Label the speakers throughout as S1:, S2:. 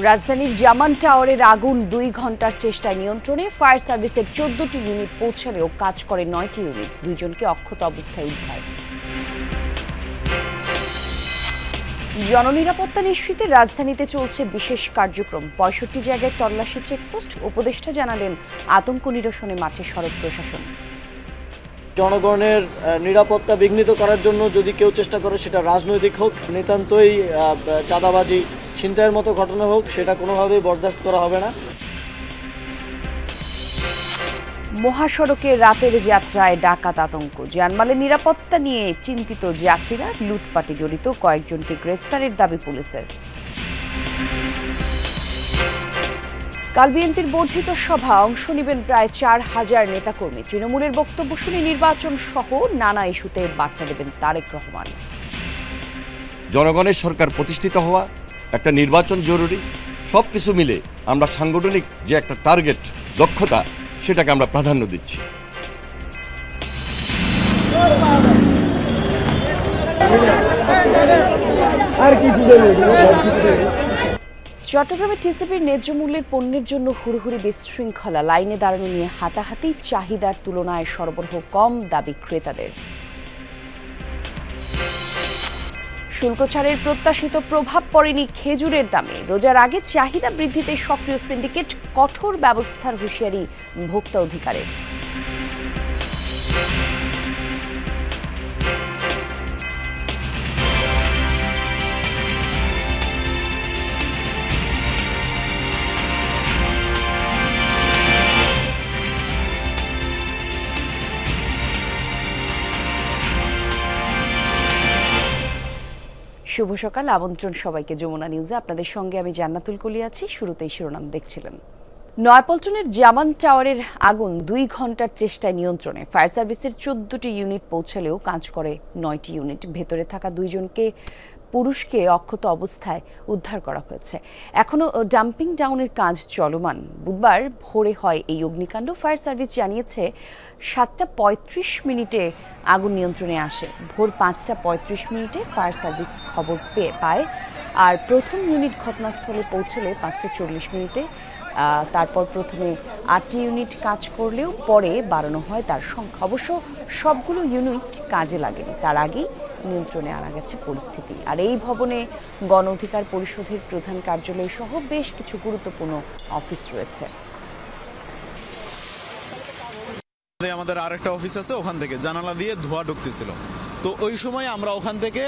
S1: রাজধানীর জামান টাওয়ারের আগুন ২ ঘন্টার চেষ্টায় নিয়ন্ত্রণে। ফায়ার সার্ভিসের ১৪টি ইউনিট পৌঁছালেও কাজ করে ৯টি ইউনিট। ২ জনকে অক্ষত অবস্থায় উদ্ধার। জননিরাপত্তা নিশ্চিতে রাজধানীতে চলছে বিশেষ কার্যক্রম। ৬৫ জায়গায় তল্লাশি চেকপোস্ট। উপদেষ্টা জানালেন আতঙ্ক নিরসনে মাঠে সড়ক প্রশাসন।
S2: জনগণের নিরাপত্তা বিঘ্নিত করার জন্য যদি কেউ চেষ্টা করে, সেটা রাজনৈতিক হোক, নিতান্তই চাঁদাবাজি ছিনতাইয়ের মতো ঘটনা হোক, সেটা কোনোভাবেই বরদাস্ত করা হবে না।
S1: মহাসড়কে রাতের যাত্রায় ডাকাত আতঙ্ক। জানমালের নিরাপত্তা নিয়ে চিন্তিত যাত্রীরা। লুটপাটে জড়িত কয়েকজনকে গ্রেফতারের দাবি পুলিশের। কাল বিএনপির বর্ধিত সভা অংশ নেবেন প্রায় ৪,০০০ নেতাকর্মী। তৃণমূলের বক্তব্য শুনে নির্বাচন সহ নানা ইস্যুতে বার্তা দেবেন তারেক রহমান।
S3: জনগণের সরকার প্রতিষ্ঠিত হওয়া, একটা নির্বাচন জরুরি, সবকিছু মিলে আমরা সাংগঠনিক যে একটা টার্গেট, দক্ষতা, সেটাকে আমরা প্রাধান্য দিচ্ছি।
S1: চট্টগ্রামে টিসিবির ন্যায্য মূল্যের পণ্যের জন্য হুড়োহুড়ি বিশৃঙ্খলা। লাইনে দাঁড়ানো নিয়ে হাতাহাতি। চাহিদার তুলনায় সরবরাহ কম, দাবি ক্রেতাদের। শুল্ক ছাড়ের প্রত্যাশিত প্রভাব পড়েনি খেজুরের দামে। রোজার আগে চাহিদা বৃদ্ধিতে সক্রিয় সিন্ডিকেট। কঠোর ব্যবস্থার হুঁশিয়ারি ভোক্তা অধিকারের। শুভ সকাল, আমন্ত্রণ সবাইকে যমুনা নিউজে। আপনাদের সঙ্গে আমি জান্নাতুল কলি আছি। শুরুতেই শিরোনাম দেখছিলেন। নয়াপল্টনের জামান টাওয়ারের আগুন ২ ঘন্টার চেষ্টায় নিয়ন্ত্রণে। ফায়ার সার্ভিসের ১৪টি ইউনিট পৌঁছালেও কাজ করে ৯টি ইউনিট। ভেতরে থাকা ২ জনকে পুরুষকে অক্ষত অবস্থায় উদ্ধার করা হয়েছে। এখনও ডাম্পিং ডাউনের কাজ চলমান। বুধবার ভোরে হয় এই অগ্নিকাণ্ড। ফায়ার সার্ভিস জানিয়েছে ৭টা ৩৫ আগুন নিয়ন্ত্রণে আসে। ভোর ৫টা ৩৫ ফায়ার সার্ভিস খবর পায়। আর প্রথম ইউনিট ঘটনাস্থলে পৌঁছলে ৫টা ৪০ তারপর প্রথমে ৮টি ইউনিট কাজ করলেও পরে বাড়ানো হয় তার সংখ্যা। অবশ্য সবগুলো ইউনিট কাজে লাগেনি। তার আগেই নিয়ন্ত্রণে আনা গেছে পরিস্থিতি। আর এই ভবনে গণ অধিকার পরিষদের প্রধান কার্যালয় সহ বেশ কিছু গুরুত্বপূর্ণ অফিস রয়েছে।
S4: আমাদের আরেকটা অফিস আছে, ওখান থেকে জানালা দিয়ে ধোঁয়া ঢুকতেছিল। তো ওই সময় আমরা ওখান থেকে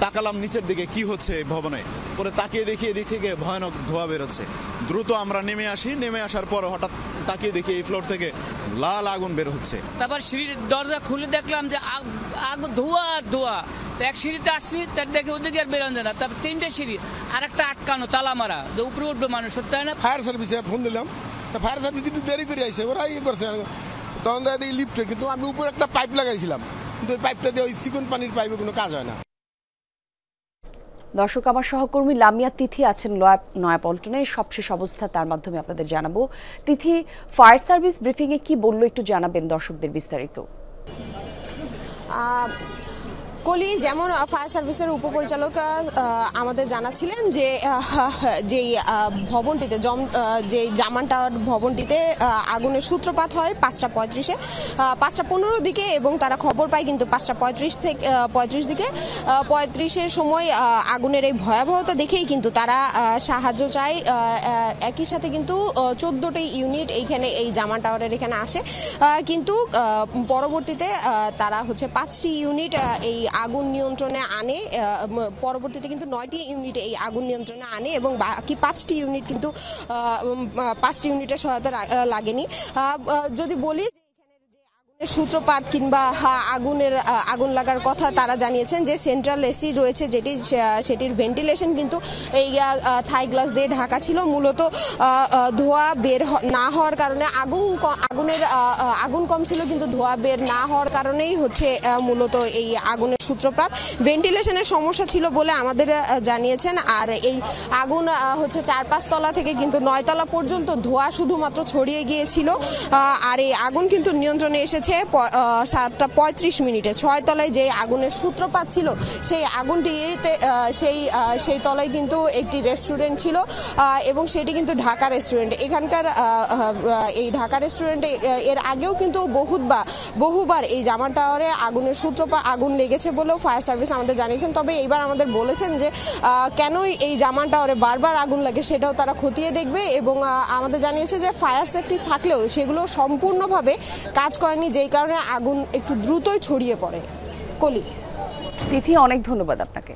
S4: তাকালাম নিচের দিকে কি হচ্ছে এই ভবনে। পরে তাকিয়ে দেখি এদিক থেকে ভয়ানক ধোঁয়া বেরোচ্ছে। দ্রুত আমরা নেমে আসি। নেমে আসার পর হঠাৎ তাকিয়ে দেখি এই ফ্লোর থেকে লাল আগুন বের হচ্ছে।
S5: তারপর সিঁড়ির দরজা খুলে দেখলাম যে ধোঁয়া ধোঁয়া। তো এক সিঁড়িতে আসছি, তার দেখে ওদিকে আর বেরোনো যায় না। তারপর 3টে সিঁড়ি, আর একটা আটকানো তালা মারা, উপরে উঠবে মানুষ, তাই না?
S6: ফায়ার সার্ভিসে ফোন দিলাম। ফায়ার সার্ভিস একটু দেরি করে আসছে, ওরা ইয়ে করছে। তখন দেখি লিফটে, কিন্তু আমি উপরে একটা পাইপ লাগাইছিলাম, কিন্তু ওই পাইপটা দিয়ে ওই চিকন পানির পাইপে কোনো কাজ হয় না।
S1: দর্শক, আমার সহকর্মী লামিয়া তিথি আছেন নয়াপল্টনে। সবশেষ অবস্থা তার মাধ্যমে আপনাদের জানাবো। তিথি, ফায়ার সার্ভিস ব্রিফিংয়ে কি বললো একটু জানাবেন দর্শকদের বিস্তারিত।
S7: কলি, যেমন ফায়ার সার্ভিসের উপপরিচালক আমাদের জানাচ্ছিলেন যে যেই ভবনটিতে যে জামান টাওয়ার ভবনটিতে আগুনের সূত্রপাত হয় 5টা 35 দিকে, এবং তারা খবর পায় কিন্তু 5টা 35 দিকে। 35-এর সময় আগুনের এই ভয়াবহতা দেখেই কিন্তু তারা সাহায্য চায়। একই সাথে কিন্তু 14টি ইউনিট এইখানে এই জামান টাওয়ারের এখানে আসে, কিন্তু পরবর্তীতে তারা 5টি ইউনিট এই আগুন নিয়ন্ত্রণে আনে। পরবর্তীতে কিন্তু 9টি ইউনিট এই আগুন নিয়ন্ত্রণে আনে, এবং বাকি 5টি ইউনিট কিন্তু 5টি ইউনিটের সহায়তা লাগেনি। যদি বলি সূত্রপাত কিংবা আগুন লাগার কথা তারা জানিয়েছেন যে সেন্ট্রাল এসি রয়েছে সেটির ভেন্টিলেশন কিন্তু এই থাই গ্লাস দিয়ে ঢাকা ছিল। মূলত ধোঁয়া বের না হওয়ার কারণে আগুন কম ছিল, কিন্তু ধোঁয়া বের না হওয়ার কারণেই মূলত এই আগুনের সূত্রপাত। ভেন্টিলেশনের সমস্যা ছিল বলে আমাদের জানিয়েছেন। আর এই আগুন 4-5 তলা থেকে কিন্তু 9 তলা পর্যন্ত ধোঁয়া শুধুমাত্র ছড়িয়ে গিয়েছিল। আর এই আগুন কিন্তু নিয়ন্ত্রণে এসেছে লেগেছে 7:35 6 তলায় যে আগুনের সূত্রপাত ছিল সেই আগুনটিতে সেই তলায় কিন্তু একটি রেস্টুরেন্ট ছিল এবং সেটি কিন্তু ঢাকা রেস্টুরেন্ট। এখানকার এই ঢাকা রেস্টুরেন্টে এর আগেও কিন্তু বহুবার এই জামান টাওয়ারে আগুন লেগেছে বলেও ফায়ার সার্ভিস আমাদের জানিয়েছেন। তবে এইবার আমাদের বলেছেন যে কেন এই জামান টাওয়ারে বারবার আগুন লাগে সেটাও তারা খতিয়ে দেখবে এবং আমাদের জানিয়েছে যে ফায়ার সেফটি থাকলেও সেগুলো সম্পূর্ণভাবে কাজ করেনি, যেই কারণে আগুন একটু দ্রুতই ছড়িয়ে পড়ে। কলি,
S1: তিথি, অনেক ধন্যবাদ আপনাকে।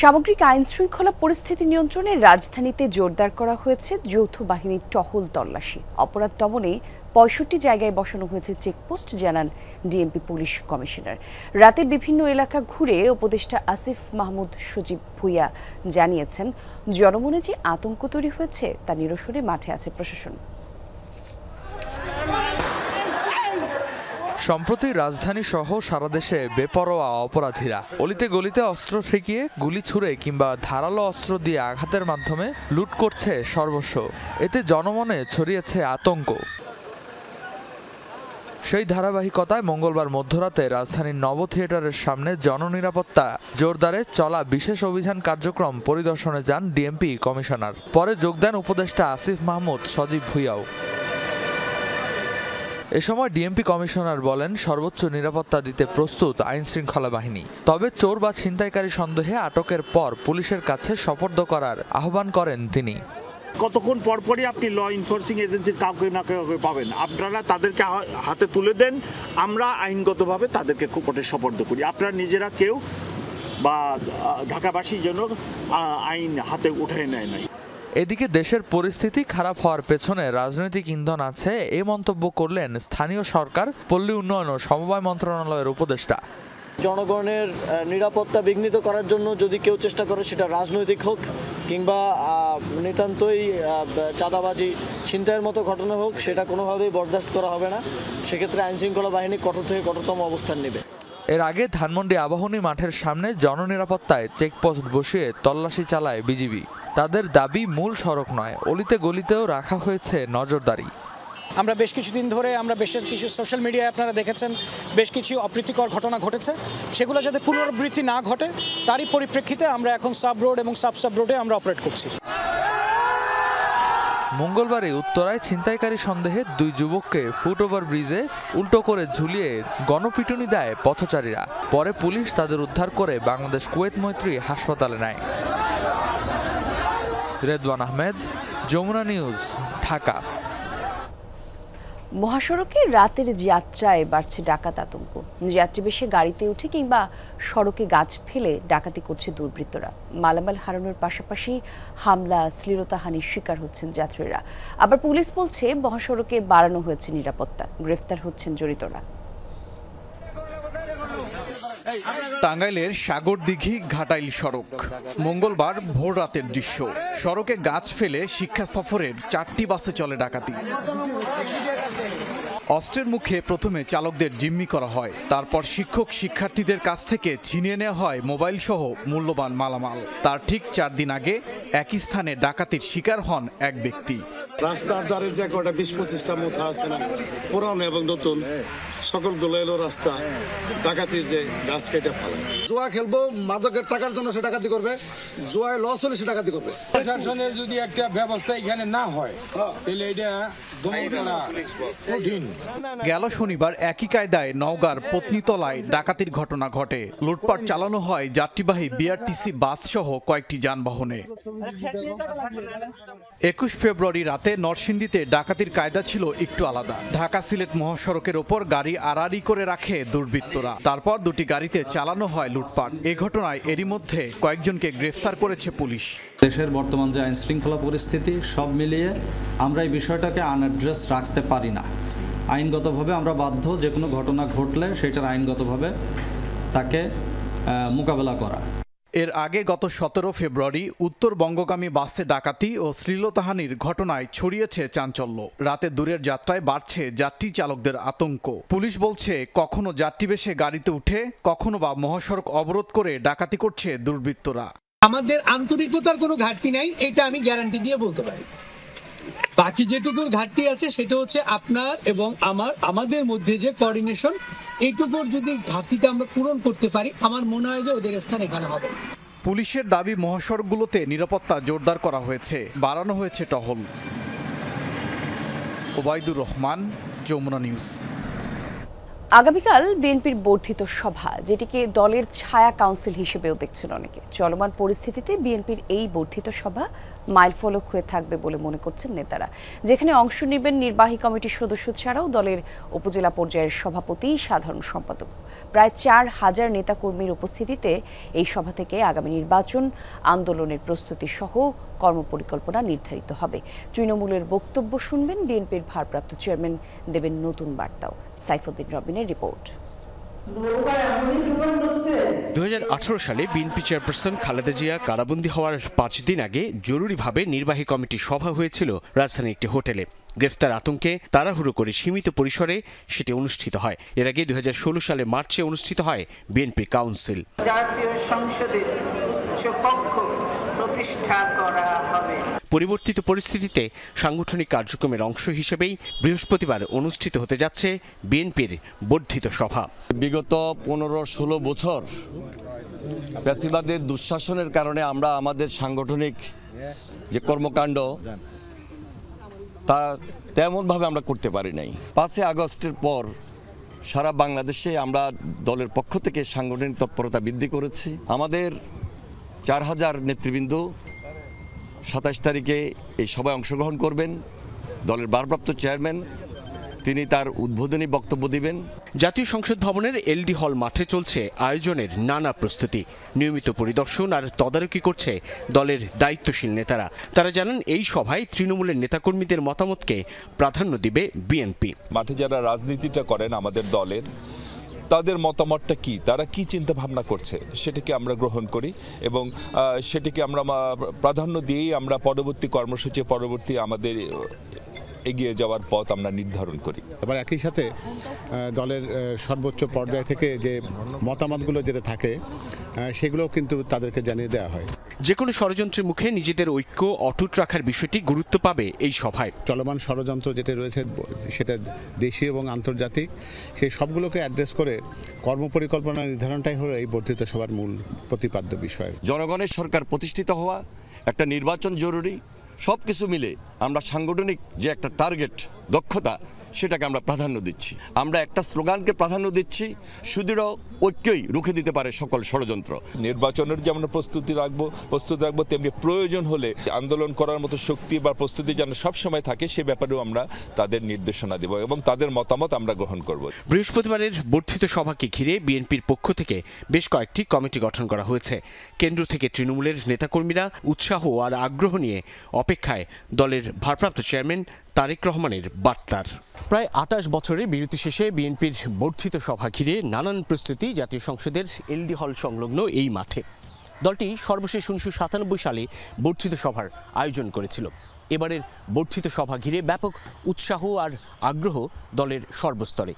S1: সামগ্রিক আইন শৃঙ্খলা পরিস্থিতি নিয়ন্ত্রণে রাজধানীতে জোরদার করা হয়েছে যৌথ বাহিনীর টহল তল্লাশি। অপরাধ দমনে ৬৫ জায়গায় বসানো হয়েছে চেকপোস্ট, জানান ডিএমপি পুলিশ কমিশনার। রাতে বিভিন্ন এলাকা ঘুরে উপদেষ্টা আসিফ মাহমুদ সজীব ভুইয়া জানিয়েছেন, জনমনে যে আতঙ্ক তৈরি হয়েছে তা নিরসনে মাঠে আছে প্রশাসন।
S8: সম্প্রতি রাজধানী সহ সারা দেশে বেপরোয়া অপরাধীরা অলিতে গলিতে অস্ত্র ঠেকিয়ে, গুলি ছুড়ে কিংবা ধারালো অস্ত্র দিয়ে আঘাতের মাধ্যমে লুট করছে সর্বস্ব। এতে জনমনে ছড়িয়েছে আতঙ্ক। সেই ধারাবাহিকতায় মঙ্গলবার মধ্যরাতে রাজধানীর নব থিয়েটারের সামনে জননিরাপত্তা জোরদারে চলা বিশেষ অভিযান কার্যক্রম পরিদর্শনে যান ডিএমপি কমিশনার। পরে যোগ দেন উপদেষ্টা আসিফ মাহমুদ সজীব ভুইয়াও। এ সময় ডিএমপি কমিশনার বলেন, সর্বোচ্চ নিরাপত্তা দিতে প্রস্তুত আইন শৃঙ্খলা বাহিনী। তবে চোর বা ছিনতাইকারী সন্দেহে আটকের পর পুলিশের কাছে সোপর্দ করার আহ্বান করেন তিনি।
S9: কতক্ষণ পরপরই আপনি ল এনফোর্সিং এজেন্সির কাউকে না কাউকে পাবেন, আপনারা তাদেরকে হাতে তুলে দেন, আমরা আইনগতভাবে তাদেরকে কোর্টে সোপর্দ করি। আপনারা নিজেরা কেউ বা ঢাকাবাসী যেন আইন হাতে উঠে নেয় নাই।
S8: এদিকে দেশের পরিস্থিতি খারাপ হওয়ার পেছনে রাজনৈতিক ইন্ধন আছে, এ মন্তব্য করলেন স্থানীয় সরকার, পল্লী উন্নয়ন ও সমবায় মন্ত্রণালয়ের উপদেষ্টা।
S2: জনগণের নিরাপত্তা বিঘ্নিত করার জন্য যদি কেউ চেষ্টা করে, সেটা রাজনৈতিক হোক কিংবা নিতান্তই চাঁদাবাজি ছিনতাইয়ের মতো ঘটনা হোক, সেটা কোনোভাবেই বরদাস্ত করা হবে না। সেক্ষেত্রে আইনশৃঙ্খলা বাহিনী কঠোর থেকে কঠোরতম অবস্থান নেবে।
S8: এর আগে ধানমন্ডি আবাহনী মাঠের সামনে জননিরাপত্তায় চেকপোস্ট বসিয়ে তল্লাশি চালায় বিজিবি। তাদের দাবি, মূল সড়ক নয়, অলিতে গলিতেও রাখা হয়েছে নজরদারি।
S10: আমরা বেশ কিছুদিন ধরে বেশ কিছু সোশ্যাল মিডিয়ায় আপনারা দেখেছেন বেশ কিছু অপ্রীতিকর ঘটনা ঘটেছে, সেগুলো যাতে পুনরাবৃত্তি না ঘটে তারই পরিপ্রেক্ষিতে আমরা এখন সাব রোড এবং সাব রোডে আমরা অপারেট করছি।
S8: মঙ্গলবারে উত্তরায় ছিনতাইকারী সন্দেহে 2 যুবককে ফুটওভার ব্রিজে উল্টো করে ঝুলিয়ে গণপিটুনি দেয় পথচারীরা। পরে পুলিশ তাদের উদ্ধার করে বাংলাদেশ কুয়েত মৈত্রী হাসপাতালে নেয়। রেদওয়ান আহমেদ, যমুনা নিউজ, ঢাকা।
S1: মহাসড়কে রাতের যাত্রায় বাড়ছে ডাকাত আতঙ্ক। যাত্রীবেশে গাড়িতে উঠে কিংবা সড়কে গাছ ফেলে ডাকাতি করছে দুর্বৃত্তরা। মালামাল হারানোর পাশাপাশি হামলা, শ্লীলতাহানির শিকার হচ্ছেন যাত্রীরা। আবার পুলিশ বলছে মহাসড়কে বাড়ানো হয়েছে নিরাপত্তা, গ্রেফতার হচ্ছেন জড়িতরা।
S11: টাঙ্গাইলের সাগরদিঘি ঘাটাইল সড়ক, মঙ্গলবার ভোর রাতের দৃশ্য। সড়কে গাছ ফেলে শিক্ষা সফরের 4টি বাসে চলে ডাকাতি। অস্ত্রের মুখে প্রথমে চালকদের জিম্মি করা হয়, তারপর শিক্ষক শিক্ষার্থীদের কাছ থেকে ছিনিয়ে নেওয়া হয় মোবাইল সহ মূল্যবান মালামাল। তার ঠিক 4 দিন আগে একই স্থানে ডাকাতির শিকার হন এক ব্যক্তি।
S12: রাস্তার ধারে যে কটা 20-25টা মুথা আছে না, পুরানো এবং নতুন, সকলগুলো এলো রাস্তা ডাকাতির যে গাছ কেটে ফেলে। জুয়া খেলবো, মাদকের টাকার জন্য সে ডাকাতি করবে, জুয়ায় লস হলে সে ডাকাতি করবে।
S6: প্রশাসনের যদি একটা ব্যবস্থা এখানে না হয় তাহলে এটা কঠিন।
S11: গেল শনিবার একই কায়দায় নওগাঁর পত্নীতলায় ডাকাতির ঘটনা ঘটে। লুটপাট চালানো হয় যাত্রীবাহী বিআরটিসি বাস সহ কয়েকটি যানবাহনে। 21 ফেব্রুয়ারি রাতে নরসিংদীতে ডাকাতির কায়দা ছিল একটু আলাদা। ঢাকা সিলেট মহাসড়কের ওপর গাড়ি আড়াআড়ি করে রাখে দুর্বৃত্তরা, তারপর 2টি গাড়িতে চালানো হয় লুটপাট। এ ঘটনায় এরই মধ্যে কয়েকজনকে গ্রেফতার করেছে পুলিশ।
S13: দেশের বর্তমান যে আইন শৃঙ্খলা পরিস্থিতি, সব মিলিয়ে আমরা এই বিষয়টাকে আনঅ্যাড্রেস রাখতে পারি না। আইনগতভাবে আমরা বাধ্য, যে কোনো ঘটনা ঘটলে সেটার আইনগতভাবে তাকে মোকাবেলা করা।
S11: এর আগে গত 17 ফেব্রুয়ারি উত্তরবঙ্গগামী বাসে ডাকাতি ও শ্লীলতাহানির ঘটনায় ছড়িয়েছে চাঞ্চল্য। রাতে দূরের যাত্রায় বাড়ছে যাত্রী চালকদের আতঙ্ক। পুলিশ বলছে, কখনো যাত্রীবেশে গাড়িতে উঠে, কখনো বা মহাসড়ক অবরোধ করে ডাকাতি করছে দুর্বৃত্তরা।
S14: আমাদের আন্তরিকতার কোনো ঘাটতি নাই, এটা আমি গ্যারান্টি দিয়ে বলতে পারি। বাকি যেটুকুর ঘাটতি আছে সেটা হচ্ছে আপনার এবং আমাদের মধ্যে যে কোঅর্ডিনেশন, এইটুকুর যদি ঘাটতিটা আমরা পূরণ করতে পারি, আমার মনে হয় যে ওদের স্থান এখানে হবে।
S11: পুলিশের দাবি মহাসড়কগুলোতে নিরাপত্তা জোরদার করা হয়েছে, বাড়ানো হয়েছে টহল। ওবায়দুর রহমান, যমুনা নিউজ।
S1: আগামীকাল বিএনপির বর্ধিত সভা, যেটিকে দলের ছায়া কাউন্সিল হিসেবেও দেখছেন অনেকে। চলমান পরিস্থিতিতে বিএনপির এই বর্ধিত সভা মাইলফলক হয়ে থাকবে বলে মনে করছেন নেতারা, যেখানে অংশ নেবেন নির্বাহী কমিটির সদস্য ছাড়াও দলের উপজেলা পর্যায়ের সভাপতি, সাধারণ সম্পাদক। প্রায় 4000 নেতাকর্মীর উপস্থিতিতে এই সভা থেকে আগামী নির্বাচন আন্দোলনের প্রস্তুতি সহ কর্মপরিকল্পনা নির্ধারিত হবে। তৃণমূলের বক্তব্য শুনবেন, বিএনপির ভারপ্রাপ্ত চেয়ারম্যান দেবেন নতুন বার্তাও। সাইফুদ্দিন রবিনের রিপোর্ট।
S15: 2018 সালে বিএনপি চেয়ারপারসন খালেদা জিয়া কারাবন্দী হওয়ার 5 দিন আগে জরুরিভাবে নির্বাহী কমিটির সভা হয়েছিল রাজধানীর একটি হোটেলে। গ্রেফতার আতঙ্কে তাড়াহুড়ো করে সীমিত পরিসরে সেটি অনুষ্ঠিত হয়। এর আগে 2016 সালে মার্চে অনুষ্ঠিত হয় বিএনপি কাউন্সিল।
S16: জাতীয় সংসদের উচ্চ কক্ষ প্রতিষ্ঠা করা হবে।
S15: পরিবর্তিত পরিস্থিতিতে সাংগঠনিক কার্যক্রমের অংশ হিসেবেই বৃহস্পতিবার অনুষ্ঠিত হতে যাচ্ছে বিএনপির বর্ধিত সভা।
S3: বিগত 15-16 বছর ফ্যাসিবাদের দুঃশাসনের কারণে আমরা আমাদের সাংগঠনিক যে কর্মকাণ্ড তা তেমনভাবে আমরা করতে পারি নাই। 5 আগস্টের পর সারা বাংলাদেশে আমরা দলের পক্ষ থেকে সাংগঠনিক তৎপরতা বৃদ্ধি করেছি। আমাদের 4000 নেতৃবৃন্দ 27 তারিখে এই সভায় অংশগ্রহণ করবেন। দলের ভারপ্রাপ্ত চেয়ারম্যান তিনি তার উদ্বোধনী বক্তব্য দিবেন।
S15: জাতীয় সংসদ ভবনের এলডি হল মাঠে চলছে আয়োজনের নানা প্রস্তুতি। নিয়মিত পরিদর্শন আর তদারকি করছে দলের দায়িত্বশীল নেতারা। তারা জানান এই সভায় তৃণমূলের নেতাকর্মীদের মতামতকে প্রাধান্য দিবে বিএনপি।
S17: মাঠে যারা রাজনীতিটা করেন আমাদের দলের, তাদের মতামতটা কি, তারা কি চিন্তা ভাবনা করছে সেটাকে আমরা গ্রহণ করি এবং সেটাকে আমরা প্রাধান্য দিয়েই আমরা পরবর্তী কর্মসূচি, পরবর্তী আমাদের এগিয়ে যাওয়ার পথ আমরা নির্ধারণ করি।
S18: এবার একই সাথে দলের সর্বোচ্চ পর্যায় থেকে যে মতামতগুলো যেটা থাকে সেগুলোও কিন্তু তাদেরকে জানিয়ে দেওয়া হয়।
S15: যে কোনো ষড়যন্ত্রের মুখে নিজেদের ঐক্য অটুট রাখার বিষয়টি গুরুত্ব পাবে এই সভায়।
S18: চলমান ষড়যন্ত্র যেটা রয়েছে সেটা দেশীয় এবং আন্তর্জাতিক, সেই সবগুলোকে অ্যাড্রেস করে কর্মপরিকল্পনা নির্ধারণটাই হলো এই বর্ধিত সভার মূল প্রতিপাদ্য বিষয়।
S3: জনগণের সরকার প্রতিষ্ঠিত হওয়া, একটা নির্বাচন জরুরি, সব কিছু মিলে আমরা সাংগঠনিক যে একটা টার্গেট, দক্ষতা, সেটাকে আমরা প্রাধান্য দিচ্ছি। আমরা একটা স্লোগানকে প্রাধান্য দিচ্ছি, সুদৃঢ় ঐক্যই রুখে দিতে পারে সকল ষড়যন্ত্র।
S17: নির্বাচনের যেমন প্রস্তুতি রাখবো তেমনি প্রয়োজন হলে আন্দোলন করার মতো শক্তি বা প্রস্তুতি যেন সবসময় থাকে সে ব্যাপারেও আমরা তাদের নির্দেশনা দেব এবং তাদের মতামত আমরা গ্রহণ করব।
S15: বৃহস্পতিবারের বর্ধিত সভাকে ঘিরে বিএনপির পক্ষ থেকে বেশ কয়েকটি কমিটি গঠন করা হয়েছে। কেন্দ্র থেকে তৃণমূলের নেতাকর্মীরা উৎসাহ আর আগ্রহ নিয়ে অপেক্ষায় দলের ভারপ্রাপ্ত চেয়ারম্যান তারেক রহমানের বার্তার। প্রায় 28 বছরের বিরতি শেষে বিএনপির বর্ধিত সভা ঘিরে নানান প্রস্তুতি জাতীয় সংসদের এলডি হল সংলগ্ন এই মাঠে। দলটি সর্বশেষ 1997 সালে বর্ধিত সভার আয়োজন করেছিল। এবারের বর্ধিত সভা ঘিরে ব্যাপক উৎসাহ আর আগ্রহ দলের সর্বস্তরে।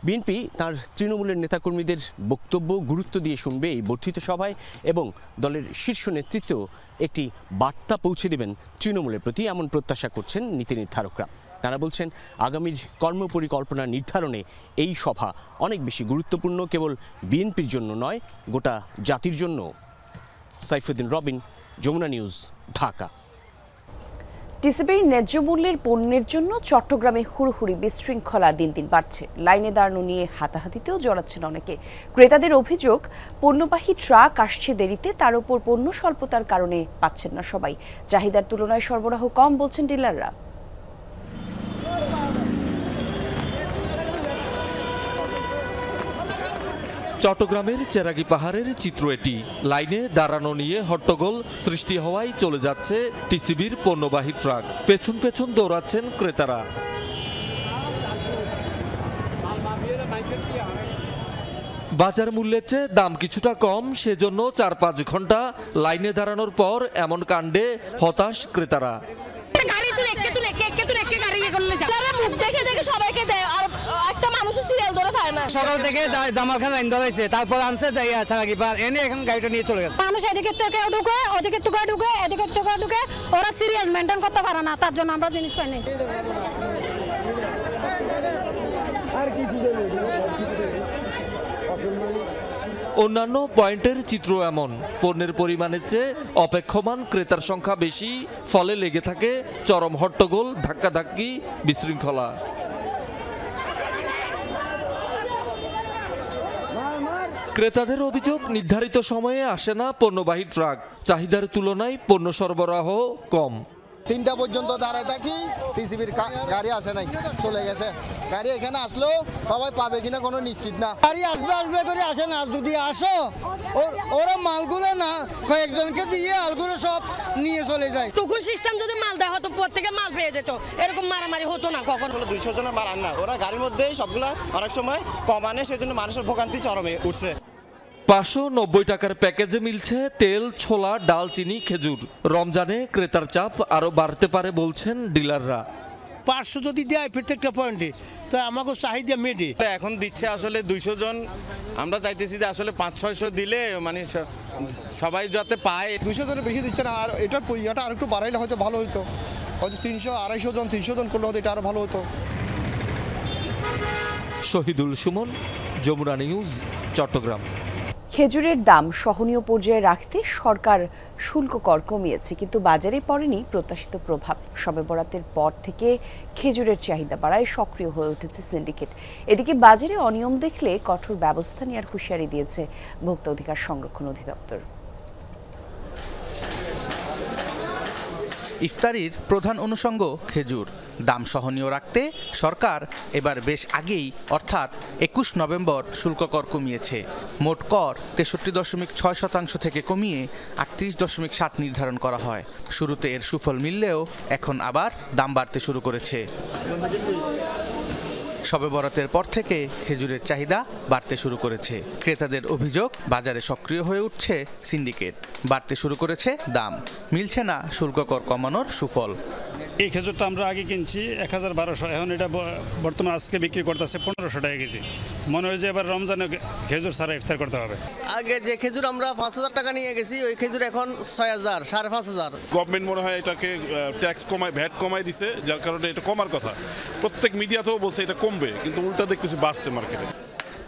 S15: বিএনপি তার তৃণমূলের নেতাকর্মীদের বক্তব্য গুরুত্ব দিয়ে শুনবে এই বর্ধিত সভায় এবং দলের শীর্ষ নেতৃত্ব একটি বার্তা পৌঁছে দেবেন তৃণমূলের প্রতি, এমন প্রত্যাশা করছেন নীতি নির্ধারকরা। তারা বলছেন আগামীর কর্মপরিকল্পনা নির্ধারণে এই সভা অনেক বেশি গুরুত্বপূর্ণ, কেবল বিএনপির জন্য নয়, গোটা জাতির জন্য। সাইফুদ্দিন রবিন, যমুনা নিউজ, ঢাকা।
S1: টিসিবির ন্যায্য মূল্যের পণ্যের জন্য চট্টগ্রামে হুড়োহুড়ি, বিশৃঙ্খলা দিন দিন বাড়ছে। লাইনে দাঁড়ানো নিয়ে হাতাহাতিতেও জড়াচ্ছেন অনেকে। ক্রেতাদের অভিযোগ, পণ্যবাহী ট্রাক আসছে দেরিতে, তার উপর পণ্য স্বল্পতার কারণে পাচ্ছেন না সবাই। চাহিদার তুলনায় সরবরাহ কম বলছেন ডিলাররা।
S8: চট্টগ্রামের চেরাগি পাহাড়ের চিত্র এটি। লাইনে দাঁড়ানো নিয়ে হট্টগোল সৃষ্টি হওয়ায় চলে যাচ্ছে টিসিবির পণ্যবাহী ট্রাক। পেছন পেছন দৌড়াচ্ছেন ক্রেতারা। বাজার মূল্যের চেয়ে দাম কিছুটা কম, সেজন্য 4-5 ঘন্টা লাইনে দাঁড়ানোর পর এমন কাণ্ডে হতাশ ক্রেতারা।
S19: মুখ দেখে দেখে সবাইকে দেয়, আর একটা মানুষের সিরিয়াল ধরে যায় না। সকাল থেকে জামাল খান লাইন ধরেছে, তারপর আনছে যাই ছাড়া কি পার এনে এখন গাড়িটা নিয়ে চলে গেছে।
S20: মানুষ এদিকে থেকে ঢুকে ওদিকে টুকা ঢুকে এদিকে টুকা ঢুকে, ওরা সিরিয়াল মেনটেন করতে পারে না, তার জন্য আমরা জিনিস পাই না।
S8: অন্যান্য পয়েন্টের চিত্র এমন, পণ্যের পরিমাণের চেয়ে অপেক্ষমান ক্রেতার সংখ্যা বেশি, ফলে লেগে থাকে চরম হট্টগোল, ধাক্কাধাক্কি, বিশৃঙ্খলা। ক্রেতাদের অভিযোগ, নির্ধারিত সময়ে আসে না পণ্যবাহী ট্রাক, চাহিদার তুলনায় পণ্য সরবরাহ কম।
S21: 3টা পর্যন্ত দাঁড়ায় থাকি, টিসিবির গাড়ি আসে নাই, চলে গেছে। গাড়ি এখানে আসলেও সবাই পাবে কিনা কোনো নিশ্চিত না। গাড়ি আসবে আসবে করে আসে না, যদি আসো ওরা মালগুলো না কয়েকজনকে দিয়ে আলগুলো সব নিয়ে চলে যায়।
S19: টুকুন সিস্টেম যদি মাল দেওয়া হতো প্রত্যেকে মাল পেয়ে যেত, এরকম মারামারি হতো না কখন।
S22: 200 জনের মাল আন না, ওরা গাড়ির মধ্যেই সবগুলো অনেক সময় কম আনে, সেজন্য মানুষের ভোগান্তি চরমে উঠছে।
S8: 590 টাকার প্যাকেজে মিলছে তেল, ছোলা, ডাল, চিনি, খেজুর। রমজানে ক্রেতার চাপ আরো বাড়তে পারে বলছেন ডিলাররা।
S23: 500 যদি দেয় প্রত্যেকটা পয়েন্টে, তো আমাকে চাহিদা মেটে।
S22: এখন দিচ্ছে আসলে 200 জন, আমরা চাইতেছি যে আসলে 500-600 দিলে মানে সবাই যাতে পায়।
S21: 200 জনের বেশি দিচ্ছে না, আর এটার পয়সাটা আর একটু বাড়াইলে হয়তো ভালো হতো, হয়তো 300-250 জন 300 জন করলে হয়তো এটা আরো ভালো হতো।
S8: শহীদুল সুমন, যমুনা নিউজ, চট্টগ্রাম।
S1: খেজুরের দাম সহনীয় পর্যায়ে রাখতে সরকার শুল্ক কর কমিয়েছে, কিন্তু বাজারে পড়েনি প্রত্যাশিত প্রভাব। শবে বরাতের পর থেকে খেজুরের চাহিদা বাড়ায় সক্রিয় হয়ে উঠেছে সিন্ডিকেট। এদিকে বাজারে অনিয়ম দেখলে কঠোর ব্যবস্থা নেওয়ার হুঁশিয়ারি দিয়েছে ভোক্তা অধিকার সংরক্ষণ অধিদপ্তর।
S11: ইফতারির প্রধান অনুষঙ্গ খেজুর, দাম সহনীয় রাখতে সরকার এবার বেশ আগেই অর্থাৎ 21 নভেম্বর শুল্ক কর কমিয়েছে। মোট কর 63.6% থেকে কমিয়ে 38.7 নির্ধারণ করা হয়। শুরুতে এর সুফল মিললেও এখন আবার দাম বাড়তে শুরু করেছে। শবে বরাতের পর থেকে খেজুরের চাহিদা বাড়তে শুরু করেছে। ক্রেতাদের অভিযোগ, বাজারে সক্রিয় হয়ে উঠছে সিন্ডিকেট, বাড়তে শুরু করেছে দাম, মিলছে না শুল্ক কর কমানোর সুফল।
S24: এই খেজুরটা আমরা আগে কিনছি 1012, এখন এটা বর্তমান আজকে বিক্রি করতেছে 1500 টাকা কেজি। মনে হয় যে এবার রমজানে খেজুর ছাড়া ইফতার করতে হবে।
S19: আগে যে খেজুর আমরা 5000 টাকা নিয়ে গেছি, ওই খেজুর এখন 6000, 5500।
S25: গভর্নমেন্ট মনে হয় এটাকে ট্যাক্স কমায়, ভ্যাট কমায় দিছে, যার কারণে এটা কমার কথা। প্রত্যেক মিডিয়াতেও বলছে এটা কমবে, কিন্তু উল্টা দেখতেছি বাড়ছে মার্কেটে।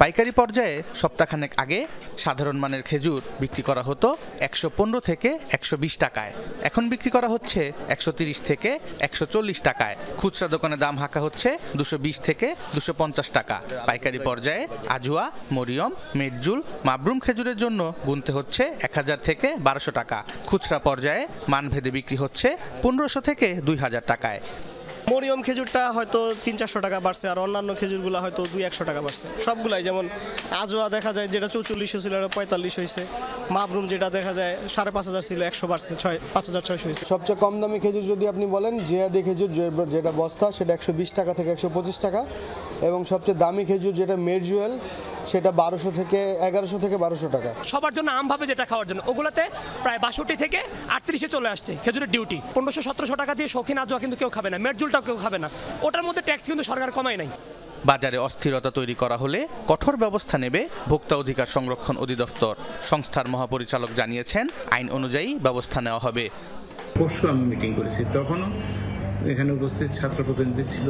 S11: পাইকারি পর্যায়ে সপ্তাহখানেক আগে সাধারণ মানের খেজুর বিক্রি করা হতো 115 থেকে 120 টাকায়, এখন বিক্রি করা হচ্ছে 130 থেকে 140 টাকায়। খুচরা দোকানে দাম হাঁকা হচ্ছে 220 থেকে 250 টাকা। পাইকারি পর্যায়ে আজুয়া, মরিয়ম, মেটজুল, মাবরুম খেজুরের জন্য গুনতে হচ্ছে 1000 থেকে 1200 টাকা। খুচরা পর্যায়ে মানভেদে বিক্রি হচ্ছে 1500 থেকে 2000 টাকায়।
S19: মরিয়ম খেজুরটা হয়তো 300-400 টাকা বাড়ছে, আর অন্যান্য খেজুরগুলো হয়তো 200-100 টাকা বাড়ছে। সবগুলাই যেমন আজোয়া দেখা যায় যেটা 4400 ছিল 45 হয়েছে, মাবরুম যেটা দেখা যায় 5500 ছিল 100 বাড়ছে, 5600 হয়েছে।
S21: সবচেয়ে কম দামি খেজুর যদি আপনি বলেন, জিয়াদি খেজুর যেটা বস্তা সেটা 120 টাকা থেকে 125 টাকা, এবং সবচেয়ে দামি খেজুর যেটা মেরজুয়েল সেটা 1200 থেকে 1100 থেকে 1200 টাকা।
S26: সবার জন্য আমভাবে যেটা খাওয়ার জন্য ওগুলোতে প্রায় 62 থেকে 38-এ চলে আসছে খেজুরের ডিউটি। 1500-1700 টাকা দিয়ে শৌখিন আজোয়া কিন্তু কেউ খাবে না, মেরজুলটা কেউ খাবে না, ওটার মধ্যে ট্যাক্স কিন্তু সরকার কমায় নাই।
S11: বাজারে অস্থিরতা তৈরি করা হলে কঠোর ব্যবস্থা নেবে ভোক্তা অধিকার সংরক্ষণ অধিদপ্তর। সংস্থার মহাপরিচালক জানিয়েছেন, আইন অনুযায়ী ব্যবস্থা নেওয়া হবে।
S27: পরশু আমি মিটিং করেছি, তখনও এখানে উপস্থিত ছাত্র প্রতিনিধি ছিল,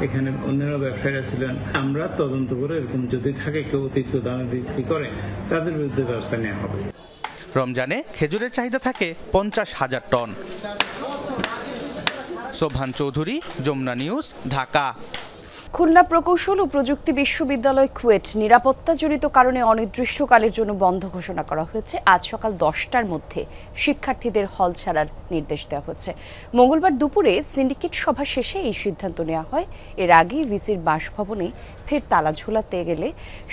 S27: এখানে অন্যান্য ব্যবসায়ীরা ছিলেন। আমরা তদন্ত করে এরকম যদি থাকে কেউ অতিরিক্ত দামে বিক্রি করে, তাদের বিরুদ্ধে ব্যবস্থা নেওয়া হবে।
S11: রমজানে খেজুরের চাহিদা থাকে 50,000 টন। সোভান চৌধুরী, যমুনা নিউজ, ঢাকা।
S1: খুলনা প্রকৌশল ও প্রযুক্তি বিশ্ববিদ্যালয় কুয়েট নিরাপত্তাজনিত কারণে অনির্দিষ্টকালের জন্য বন্ধ ঘোষণা করা হয়েছে। আজ সকাল 10টার মধ্যে শিক্ষার্থীদের হল ছাড়ার নির্দেশ দেওয়া হচ্ছে। মঙ্গলবার দুপুরে সিন্ডিকেট সভা শেষে এই সিদ্ধান্ত নেওয়া হয়। এর আগে ভিসির বাসভবনে ফের তালা ঝোলাতে গেলে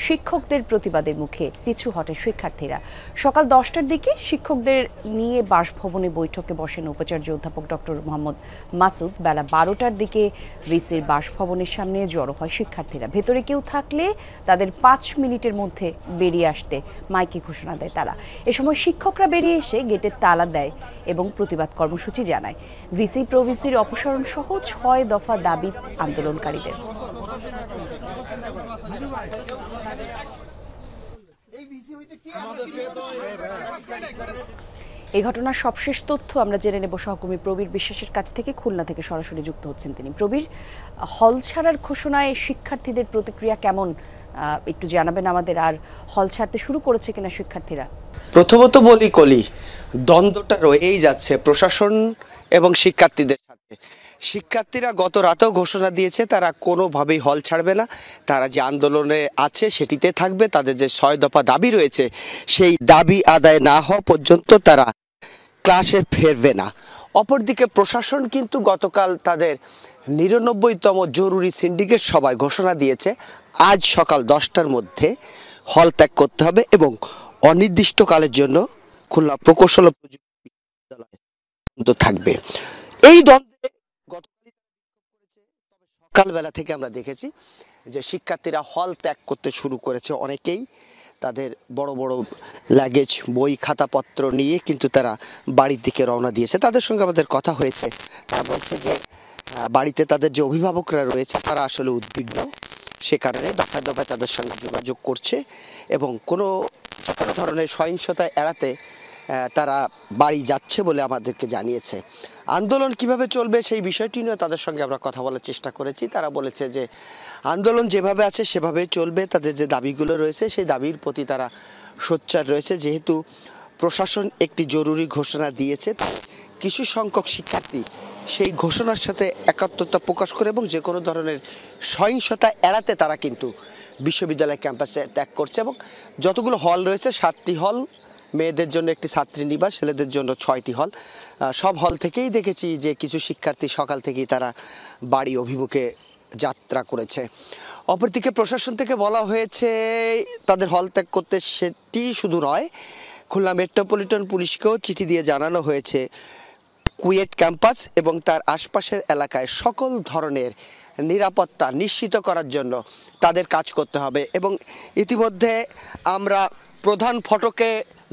S1: শিক্ষকদের প্রতিবাদের মুখে পিছু হটে শিক্ষার্থীরা। সকাল 10টার দিকে শিক্ষকদের নিয়ে বাসভবনে বৈঠকে বসেন উপাচার্য অধ্যাপক ডক্টর মোহাম্মদ মাসুদ। বেলা 12টার দিকে ভিসির বাসভবনের সামনে জড়ো হয় শিক্ষার্থীরা। ভেতরে কেউ থাকলে তাদের 5 মিনিটের মধ্যে বেরিয়ে আসতে মাইকে ঘোষণা দেয় তারা। এ সময় শিক্ষকরা বেরিয়ে এসে গেটের তালা দেয় এবং প্রতিবাদ কর্মসূচি জানায়। ভিসি প্রভিসির অপসারণ সহ 6 দফা দাবি আন্দোলনকারীদের। এই ঘটনার সবশেষ তথ্য আমরা জেনে নেব সহকর্মী প্রবীর বিশ্বাসের কাছ থেকে। খুলনা থেকে সরাসরি যুক্ত হচ্ছেন তিনি। প্রবীর, হল ছাড়ার ঘোষণায় শিক্ষার্থীদের প্রতিক্রিয়া কেমন একটু জানাবেন আমাদের, আর হল ছাড়তে শুরু করেছে কিনা শিক্ষার্থীরা?
S2: প্রথমত বলি কলি, দ্বন্দ্বটা রয়েই যাচ্ছে প্রশাসন এবং শিক্ষার্থীদের সাথে। শিক্ষার্থীরা গত রাতেও ঘোষণা দিয়েছে তারা কোনোভাবেই হল ছাড়বে না, তারা যে আন্দোলনে আছে সেটিতে থাকবে, তাদের যে 6 দফা দাবি রয়েছে সেই দাবি আদায় না হওয়া পর্যন্ত তারা ক্লাসে ফিরবে না। অপরদিকে প্রশাসন কিন্তু গতকাল তাদের 99তম জরুরি সিন্ডিকেট সভায় ঘোষণা দিয়েছে আজ সকাল 10টার মধ্যে হল ত্যাগ করতে হবে এবং অনির্দিষ্টকালের জন্য খুলনা প্রকৌশল ও প্রযুক্তি বিশ্ববিদ্যালয় বন্ধ থাকবে। এই দ্বন্দ্বে সকালবেলা থেকে আমরা দেখেছি যে শিক্ষার্থীরা হল ত্যাগ করতে শুরু করেছে। অনেকেই তাদের বড় বড় লাগেজ, বই, খাতাপত্র নিয়ে কিন্তু তারা বাড়ির দিকে রওনা দিয়েছে। তাদের সঙ্গে আমাদের কথা হয়েছে, তারা বলছে যে বাড়িতে তাদের যে অভিভাবকরা রয়েছে তারা আসলে উদ্বিগ্ন, সে কারণে দফায় দফায় তাদের সঙ্গে যোগাযোগ করছে এবং কোনো ধরনের সহিংসতা এড়াতে তারা বাড়ি যাচ্ছে বলে আমাদেরকে জানিয়েছে। আন্দোলন কিভাবে চলবে সেই বিষয়টি নিয়ে তাদের সঙ্গে আমরা কথা বলার চেষ্টা করেছি। তারা বলেছে যে আন্দোলন যেভাবে আছে সেভাবেই চলবে, তাদের যে দাবিগুলো রয়েছে সেই দাবির প্রতি তারা সোচ্চার রয়েছে। যেহেতু প্রশাসন একটি জরুরি ঘোষণা দিয়েছে, কিছু সংখ্যক শিক্ষার্থী সেই ঘোষণার সাথে একাত্মতা প্রকাশ করে এবং যে কোনো ধরনের সহিংসতা এড়াতে তারা কিন্তু বিশ্ববিদ্যালয় ক্যাম্পাসে ত্যাগ করছে। এবং যতগুলো হল রয়েছে 7টি হল, মেয়েদের জন্য একটি ছাত্রী নিবাস, ছেলেদের জন্য 6টি হল, সব হল থেকেই দেখেছি যে কিছু শিক্ষার্থী সকাল থেকেই তারা বাড়ি অভিমুখে যাত্রা করেছে। অপরদিকে প্রশাসন থেকে বলা হয়েছে তাদের হল ত্যাগ করতে, সেটি শুধু নয়, খুলনা মেট্রোপলিটন পুলিশকেও চিঠি দিয়ে জানানো হয়েছে কুয়েট ক্যাম্পাস এবং তার আশপাশের এলাকায় সকল ধরনের নিরাপত্তা নিশ্চিত করার জন্য তাদের কাজ করতে হবে। এবং ইতিমধ্যে আমরা প্রধান ফটকে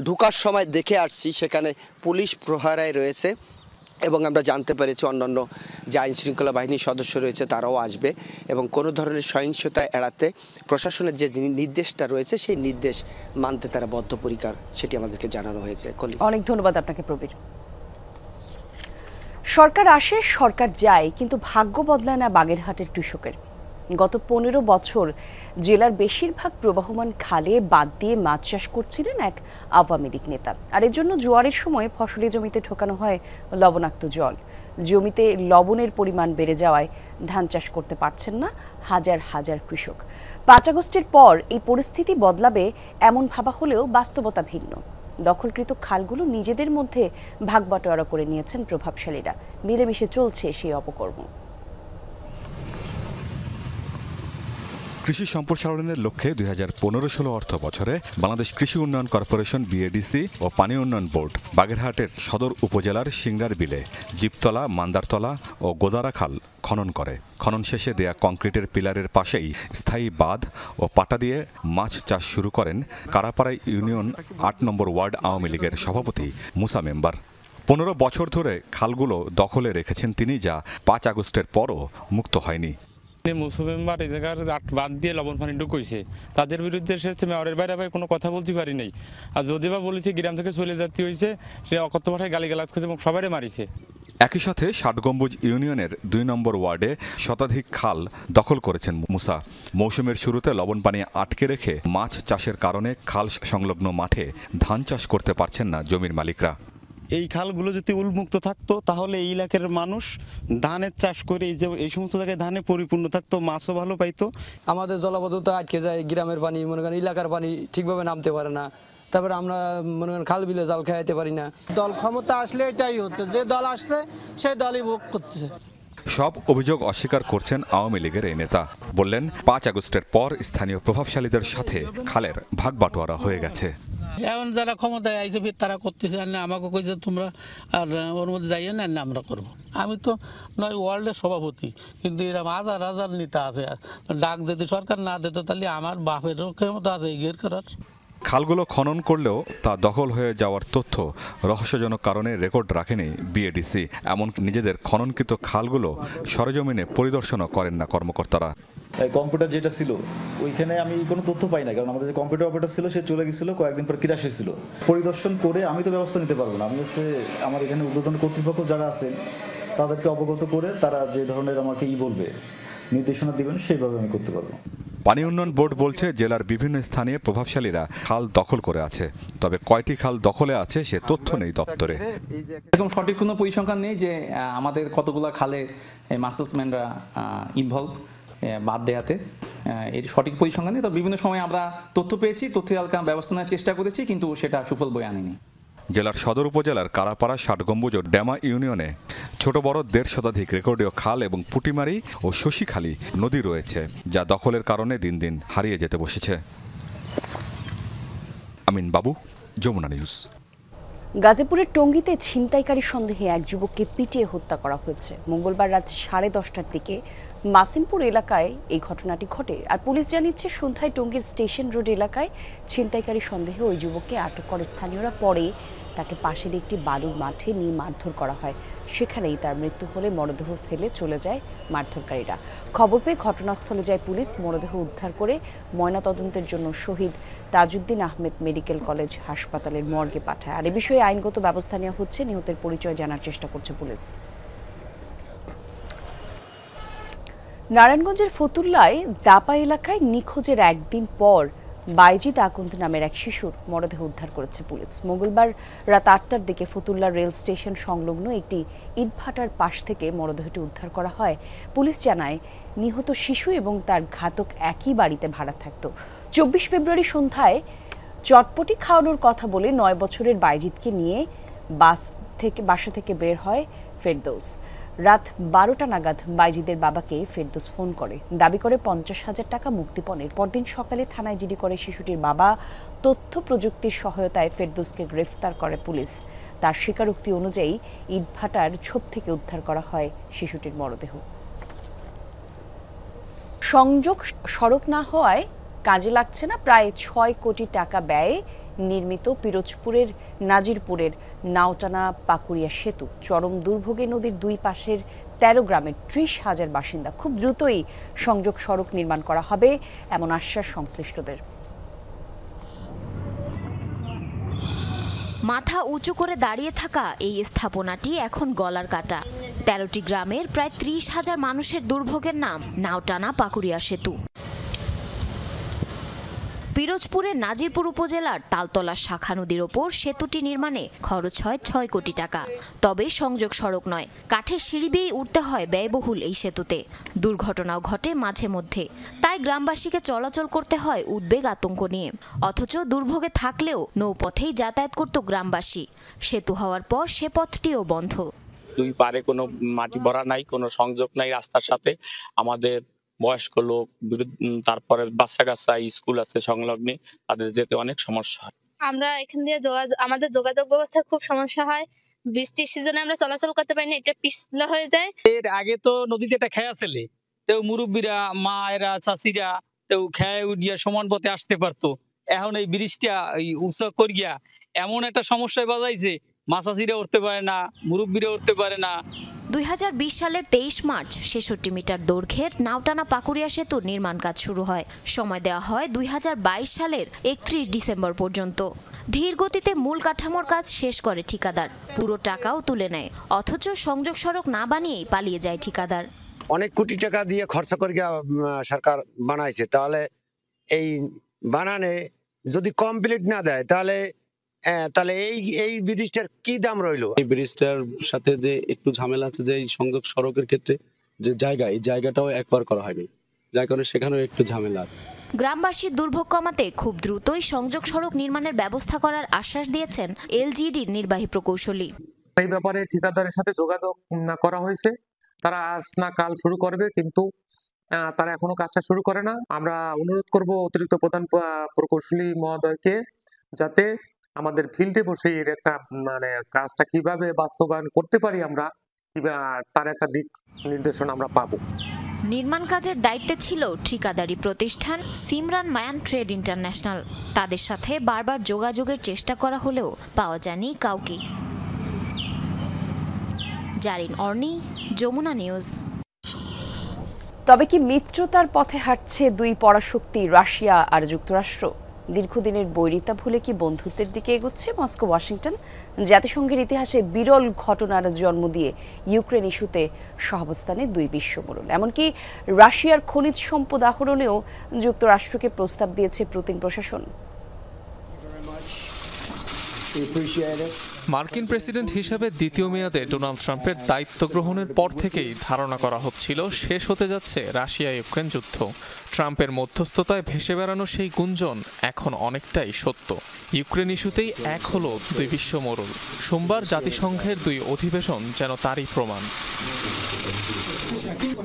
S2: ঢোকার সময় দেখে আসছি সেখানে পুলিশ প্রহরায় রয়েছে এবং আমরা জানতে পেরেছি অন্যান্য যে আইন শৃঙ্খলা বাহিনীর সদস্য রয়েছে তারাও আসবে এবং কোনো ধরনের সহিংসতা এড়াতে প্রশাসনের যে নির্দেশটা রয়েছে সেই নির্দেশ মানতে তারা বদ্ধপরিকর, সেটি আমাদেরকে জানানো হয়েছে।
S1: অনেক ধন্যবাদ আপনাকে প্রবীর। সরকার আসে সরকার যায়, কিন্তু ভাগ্য বদলায় না বাগেরহাটের কৃষকের। গত 15 বছর জেলার বেশিরভাগ প্রবহমান খালে বাঁধ দিয়ে মাছ চাষ করছিলেন এক আওয়ামী লীগ নেতা, আর এর জন্য জোয়ারের সময় ফসলি জমিতে ঢোকানো হয় লবণাক্ত জল। জমিতে লবণের পরিমাণ বেড়ে যাওয়ায় ধান চাষ করতে পারছেন না হাজার হাজার কৃষক। 5 আগস্টের পর এই পরিস্থিতি বদলাবে এমন ভাবা হলেও বাস্তবতা ভিন্ন। দখলকৃত খালগুলো নিজেদের মধ্যে ভাগ বাটোয়ারা করে নিয়েছেন প্রভাবশালীরা, মিলেমিশে চলছে সেই অপকর্ম।
S4: কৃষি সম্প্রসারণের লক্ষ্যে 2015-16 অর্থ বছরে বাংলাদেশ কৃষি উন্নয়ন কর্পোরেশন বিএডিসি ও পানি উন্নয়ন বোর্ড বাগেরহাটের সদর উপজেলার সিংড়ার বিলে জিপতলা, মান্দারতলা ও গোদারা খাল খনন করে। খনন শেষে দেয়া কংক্রিটের পিলারের পাশেই স্থায়ী বাঁধ ও পাটা দিয়ে মাছ চাষ শুরু করেন কারাপাড়া ইউনিয়ন 8 নম্বর ওয়ার্ড আওয়ামী লীগের সভাপতি মুসা মেম্বার। 15 বছর ধরে খালগুলো দখলে রেখেছেন তিনি, যা 5 আগস্টের পরও মুক্ত হয়নি।
S5: মুসলিমবার এই জায়গার বাদ দিয়ে লবণ পানি ঢুকাইছে, তাদের বিরুদ্ধে সে মেয়রের বাইরে কোনো কথা বলতে পারি নাই। আর যদি বা বলেছে গ্রাম থেকে চলে যাতে হয়েছে, সে অকথ্য ভাষায় গালিগালাজ করেছে এবং সবাই মারিছে।
S4: একই সাথে 60 গম্বুজ ইউনিয়নের 2 নম্বর ওয়ার্ডে শতাধিক খাল দখল করেছেন মুসা। মৌসুমের শুরুতে লবণ পানি আটকে রেখে মাছ চাষের কারণে খাল সংলগ্ন মাঠে ধান চাষ করতে পারছেন না জমির মালিকরা।
S7: এই খালগুলো যদি উন্মুক্ত থাকতো তাহলে এই এলাকার মানুষ ধানের চাষ করে এই সমস্ত জায়গায় ধানে পরিপূর্ণ থাকতো, মাছও ভালো পাইতো।
S9: আমাদের জলাবদ্ধতা আটকে যায়, গ্রামের পানি মনে করেন এলাকার পানি ঠিকভাবে নামতে পারে না, তারপরে আমরা মনে করেন খাল বিলে জাল খাইতে পারি না।
S19: দল ক্ষমতা আসলে এটাই হচ্ছে, যে দল আসছে সেই দলই ভোগ করছে।
S4: সব অভিযোগ অস্বীকার করছেন আওয়ামী লীগের এই নেতা। বললেন 5 আগস্টের পর স্থানীয় প্রভাবশালীদের সাথে খালের ভাগ বাটোয়ারা হয়ে গেছে।
S27: এখন যারা ক্ষমতায় আইছে তারা করতেছে, আমাকে কইছে তোমরা আর ওর মধ্যে যাইয়ে না, আমরা করবো। আমি তো নয় ওয়ার্ল্ডের সভাপতি, কিন্তু এরকম হাজার হাজার নেতা আছে, ডাক দিতে সরকার না দিত তাহলে আমার বাপেরও ক্ষমতা আছে এগিয়ে করার।
S4: খালগুলো খনন করলেও তা দখল হয়ে যাওয়ার তথ্য রহস্যজনক কারণে রেকর্ড রাখেনি বিএডিসি। এমনকি নিজেদের খননকৃত খালগুলো সরেজমিনে পরিদর্শনও করেন না কর্মকর্তারা।
S6: কম্পিউটার যেটা ছিল ওইখানে আমি কোনো তথ্য পাই না, কারণ আমাদের যে কম্পিউটার অপারেটর ছিল সে চলে গেছিল, কয়েকদিন পর কিরা এসেছিল। পরিদর্শন করে আমি তো ব্যবস্থা নিতে পারবো না, আমি হচ্ছে আমার এখানে ঊর্ধ্বতন কর্তৃপক্ষ যারা আছেন তাদেরকে অবগত করে তারা যে ধরনের আমাকে বলবে, নির্দেশনা দিবেন, সেইভাবে আমি করতে পারবো।
S4: পানি উন্নয়ন বোর্ড বলছে জেলার বিভিন্ন স্থানে প্রভাবশালীরা খাল দখল করে আছে, তবে কয়টি খাল দখলে আছে সে তথ্য নেই দপ্তরে।
S10: এরকম সঠিক কোনো পরিসংখ্যান নেই যে আমাদের কতগুলো খালে মাসেলসম্যানরা ইনভলভ বাদ দেয়াতে, এর সঠিক পরিসংখ্যান নেই। তো বিভিন্ন সময় আমরা তথ্য পেয়েছি, তথ্য হালকা ব্যবস্থা নেওয়ার চেষ্টা করেছি, কিন্তু সেটা সুফল বয়ে আনেনি।
S4: জেলার সদর উপজেলার কারাপাড়া, ৬০ গম্বুজ ও ড্যামা ইউনিয়নে ছোট বড় ১৫০ শতাধিক রেকর্ডীয় খাল এবং পুটিমারি ও শশীখালী নদী রয়েছে, যা দখলের কারণে দিন দিন হারিয়ে যেতে বসেছে। আমিন বাবু, যমুনা নিউজ।
S1: গাজীপুরের টঙ্গীতে ছিনতাইকারী সন্দেহে এক যুবককে পিটিয়ে হত্যা করা হয়েছে। মঙ্গলবার রাত 10:30টার দিকে মাসিমপুর এলাকায় এই ঘটনাটি ঘটে। আর পুলিশ জানিয়েছে সন্ধ্যায় টঙ্গীর স্টেশন রোড এলাকায় ছিনতাইকারী সন্দেহে ওই যুবককে আটক করে স্থানীয়রা। পরে তাকে পাশের একটি বালুর মাঠে নিয়ে মারধর করা হয়। সেখানেই তার মৃত্যু হলে মরদেহ ফেলে চলে যায় মারধরকারীরা। খবর পেয়ে ঘটনাস্থলে যায় পুলিশ। মরদেহ উদ্ধার করে ময়নাতদন্তের জন্য শহীদ তাজউদ্দিন আহমেদ মেডিকেল কলেজ হাসপাতালের মর্গে পাঠায়। আর এ বিষয়ে আইনগত ব্যবস্থা নেওয়া হচ্ছে। নিহতের পরিচয় জানার চেষ্টা করছে পুলিশ। নারায়ণগঞ্জের ফতুল্লায় দাপা এলাকায় নিখোঁজের একদিন পর বাইজিদ আকন্দ নামের এক শিশুর মরদেহ উদ্ধার করেছে পুলিশ। মঙ্গলবার রাত 8টার দিকে ফতুল্লা রেল স্টেশন সংলগ্ন একটি ইটভাটার পাশ থেকে মরদেহটি উদ্ধার করা হয়। পুলিশ জানায় নিহত শিশু এবং তার ঘাতক একই বাড়িতে ভাড়া থাকত। 24 ফেব্রুয়ারি সন্ধ্যায় চটপটি খাওয়ানোর কথা বলে 9 বছরের বাইজিদকে নিয়ে বাসা থেকে বের হয় ফেরদৌস। রাত 12টা নাগাদ বাইজিদের বাবাকে ফেরদৌস ফোন করে, দাবি করে 50,000 টাকা মুক্তিপণের। পরদিন সকালে থানায় জিডি করে শিশুটির বাবা। তথ্য প্রযুক্তির সহায়তায় ফেরদৌসকে গ্রেফতার করে পুলিশ। তার স্বীকারোক্তি অনুযায়ী ইটভাটার ঝোপ থেকে উদ্ধার করা হয় শিশুটির মরদেহ। সংযোগ সড়ক না হওয়ায় কাজে লাগছে না প্রায় 6 কোটি টাকা ব্যয়ে নির্মিত পিরোজপুরের নাজিরপুরের নাওটানা পাকুড়িয়া সেতু। চরম দুর্ভোগে নদীর দুই পাশের 13 গ্রামের 30,000 বাসিন্দা। খুব দ্রুতই সংযোগ সড়ক নির্মাণ করা হবে এমন আশ্বাস সংশ্লিষ্টদের।
S12: মাথা উঁচু করে দাঁড়িয়ে থাকা এই স্থাপনাটি এখন গলার কাটা। 13টি গ্রামের প্রায় 30,000 মানুষের দুর্ভোগের নাম নাওটানা পাকুড়িয়া সেতু। পিরোজপুরের নাজিরপুর উপজেলার তালতলা শাখা নদীর ওপর সেতুটি নির্মাণে খরচ হয় 6 কোটি টাকা। তবে সংযোগ সড়ক নয়, কাঠের সিঁড়ি বেয়ে উঠতে হয় ব্যয়বহুল এই সেতুতে। দুর্ঘটনাও ঘটে মাঝে মধ্যে, তাই গ্রামবাসীকে চলাচল করতে হয় উদ্বেগ আতঙ্ক নিয়ে। অথচ দুর্ভোগে থাকলেও নৌপথেই যাতায়াত করত গ্রামবাসী। সেতু হওয়ার পর সে পথটিও বন্ধ।
S13: দুই পারে কোনো মাটি ভরা নাই, কোনো সংযোগ নাই রাস্তার সাথে। আমাদের বয়স্ক লোক, তারপরে বাচ্চা কাচ্চা স্কুল আছে সংলগ্নে, তাদের যেতে অনেক সমস্যা হয়।
S14: আমরা এখান দিয়ে আমাদের যোগাযোগ ব্যবস্থা খুব সমস্যা হয়। বৃষ্টির সিজনে আমরা চলাচল করতে পারি না, এটা পিছলা হয়ে যায়।
S16: এর আগে তো নদীতে একটা খেয়া ছিল, তেও মুরব্বীরা, মায়েরা, চাষিরা তেও খেয়ে উঠিয়া সমান পথে আসতে পারতো। এখন এই ব্রিজটা উঁচা করিয়া এমন একটা সমস্যায় বাজাইছে, মাছাচিরা উঠতে পারে না, মুরব্বীরা উঠতে পারে না।
S12: 2020 সালের 23 মার্চ 66 মিটার দৈর্ঘ্যের নাওটানা পাকুড়িয়া সেতুর নির্মাণ কাজ শুরু হয়। সময় দেওয়া হয় 2022 সালের 31 ডিসেম্বর পর্যন্ত। ধীর গতিতে মূল কাঠামোর কাজ শেষ করে ঠিকাদার, পুরো টাকাও তুলে নেয়। অথচ সংযোগ সড়ক না বানিয়েই পালিয়ে যায় ঠিকাদার।
S18: অনেক কোটি টাকা দিয়ে খরচা করে সরকার বানাইছে, তাহলে এই বানানে যদি কমপ্লিট না দেয় তাহলে এই ব্রিজটার কি দাম রইলো?
S28: এই ব্রিজটার সাথে যে একটু ঝামেলা আছে, যে এই সংযোগ সড়কের ক্ষেত্রে যে জায়গা, এই জায়গাটাও একবার করা হয়নি, যার কারণে সেখানেও একটু ঝামেলা।
S12: গ্রামবাসীর দুর্ভোগ কমাতে খুব দ্রুতই সংযোগ সড়ক নির্মাণের ব্যবস্থা করার আশ্বাস দিয়েছেন এলজিইডির নির্বাহী প্রকৌশলী।
S29: এই ব্যাপারে ঠিকাদারের সাথে যোগাযোগ করা হয়েছে, তারা আজ না কাল শুরু করবে, কিন্তু তারা এখনো কাজটা শুরু করে না। আমরা অনুরোধ করব অতিরিক্ত প্রধান প্রকৌশলী মহোদয়কে যাতে আমাদের ফিল্ডে বসে এর একটা কাজটা কিভাবে বাস্তবায়ন করতে পারি আমরা, তার একটা দিক নির্দেশনা আমরা পাবো।
S12: নির্মাণ কাজের দায়িত্বে ছিল ঠিকাদারি প্রতিষ্ঠান সিমরান মায়ান ট্রেড ইন্টারন্যাশনাল। তাদের সাথে বারবার যোগাযোগের চেষ্টা করা হলেও পাওয়া যায়নি কাউকে। জারিন অর্নি, যমুনা নিউজ।
S1: তবে কি মিত্রতার পথে হাঁটছে দুই পরাশক্তি রাশিয়া আর যুক্তরাষ্ট্র? দীর্ঘদিনের বৈরিতা ভুলে কি বন্ধুত্বের দিকে এগোচ্ছে মস্কো ওয়াশিংটন? জাতিসংঘের ইতিহাসে বিরল ঘটনার জন্ম দিয়ে ইউক্রেন ইস্যুতে সহাবস্থানে দুই বিশ্বমোড়ল। এমনকি রাশিয়ার খনিজ সম্পদ আহরণেও যুক্তরাষ্ট্রকে প্রস্তাব দিয়েছে পুতিন প্রশাসন।
S3: মার্কিন প্রেসিডেন্ট হিসেবে দ্বিতীয় মেয়াদে ডোনাল্ড ট্রাম্পের দায়িত্ব গ্রহণের পর থেকেই ধারণা করা হচ্ছিল শেষ হতে যাচ্ছে রাশিয়া ইউক্রেন যুদ্ধ। ট্রাম্পের মধ্যস্থতায় ভেসে বেড়ানো সেই গুঞ্জন এখন অনেকটাই সত্য। ইউক্রেন ইস্যুতেই এক হলো দুই বিশ্বমোড়ল। সোমবার জাতিসংঘের দুই অধিবেশন যেন তারই প্রমাণ।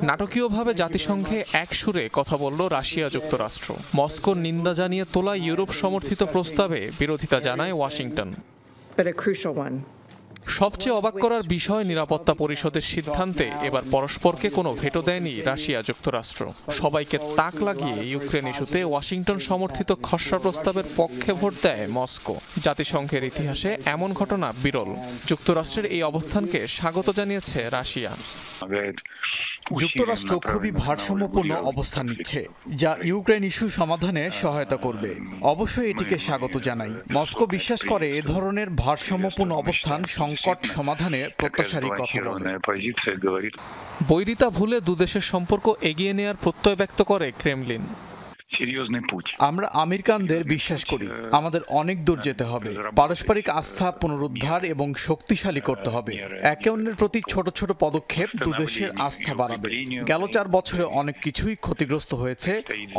S3: নাটকীয়ভাবে জাতিসংঘে এক সুরে কথা বলল রাশিয়া যুক্তরাষ্ট্র। মস্কোর নিন্দা জানিয়ে তোলা ইউরোপ সমর্থিত প্রস্তাবে বিরোধিতা জানায় ওয়াশিংটন। সবচেয়ে অবাক করার বিষয়, নিরাপত্তা পরিষদের সিদ্ধান্তে এবার পরস্পরকে কোনো ভেটো দেয়নি রাশিয়া যুক্তরাষ্ট্র। সবাইকে তাক লাগিয়ে ইউক্রেন ইস্যুতে ওয়াশিংটন সমর্থিত খসড়া প্রস্তাবের পক্ষে ভোট দেয় মস্কো। জাতিসংঘের ইতিহাসে এমন ঘটনা বিরল। যুক্তরাষ্ট্রের এই অবস্থানকে স্বাগত জানিয়েছে রাশিয়া।
S11: যুক্তরাষ্ট্র খুবই ভারসাম্যপূর্ণ অবস্থান নিচ্ছে, যা ইউক্রেন ইস্যু সমাধানে সহায়তা করবে। অবশ্যই এটিকে স্বাগত জানাই। মস্কো বিশ্বাস করে এ ধরনের ভারসাম্যপূর্ণ অবস্থান সংকট সমাধানে প্রত্যাশারই কথা বলে।
S3: বৈরিতা ভুলে দুদেশের সম্পর্ক এগিয়ে নেয়ার প্রত্যয় ব্যক্ত করে ক্রেমলিন।
S11: আমরা আমেরিকানদের বিশ্বাস করি আমাদের অনেক দূর যেতে হবে। পারস্পরিক আস্থা পুনরুদ্ধার এবং শক্তিশালী করতে হবে। একে অন্যের প্রতি ছোট ছোট পদক্ষেপ দুদেশের আস্থা বাড়াবে। গেল 4 বছরে অনেক কিছুই ক্ষতিগ্রস্ত হয়েছে,